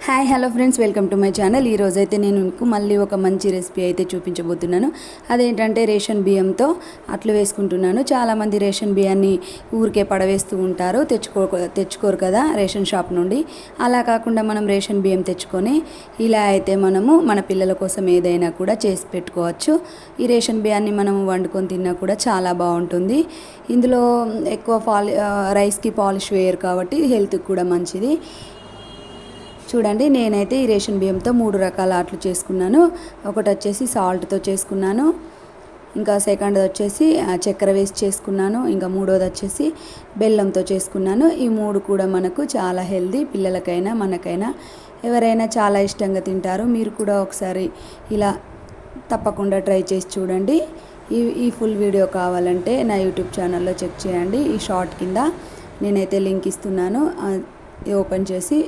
Hi hello friends, welcome to my channel. ఈరోజైతే నేను మీకు మళ్ళీ ఒక మంచి రెసిపీ అయితే చూపించబోతున్నాను. అదేంటంటే రేషన్ బియ్యంతో అట్లు వేసుకుంటున్నాను. చాలామంది రేషన్ బియ్యాన్ని ఊరికే పడవేస్తూ ఉంటారు, తెచ్చుకోరు కదా రేషన్ షాప్ నుండి. అలా కాకుండా మనం రేషన్ బియ్యం తెచ్చుకొని ఇలా అయితే మనము మన పిల్లల కోసం ఏదైనా కూడా చేసి పెట్టుకోవచ్చు. ఈ రేషన్ బియ్యాన్ని మనం వండుకొని తిన్నా కూడా చాలా బాగుంటుంది. ఇందులో ఎక్కువ రైస్కి పాలిష్ వేయరు కాబట్టి హెల్త్కి కూడా మంచిది. చూడండి, నేనైతే ఈ రేషన్ బియ్యంతో 3 రకాల అట్లు చేసుకున్నాను. ఒకటి వచ్చేసి సాల్ట్తో చేసుకున్నాను, ఇంకా సెకండ్ వచ్చేసి చక్కెర వేసి చేసుకున్నాను, ఇంకా మూడోది వచ్చేసి బెల్లంతో చేసుకున్నాను. ఈ 3 కూడా మనకు చాలా హెల్దీ. పిల్లలకైనా మనకైనా ఎవరైనా చాలా ఇష్టంగా తింటారు. మీరు కూడా ఒకసారి ఇలా తప్పకుండా ట్రై చేసి చూడండి. ఈ ఫుల్ వీడియో కావాలంటే నా యూట్యూబ్ ఛానల్లో చెక్ చేయండి. ఈ షార్ట్ కింద నేనైతే లింక్ ఇస్తున్నాను, ఓపెన్ చేసి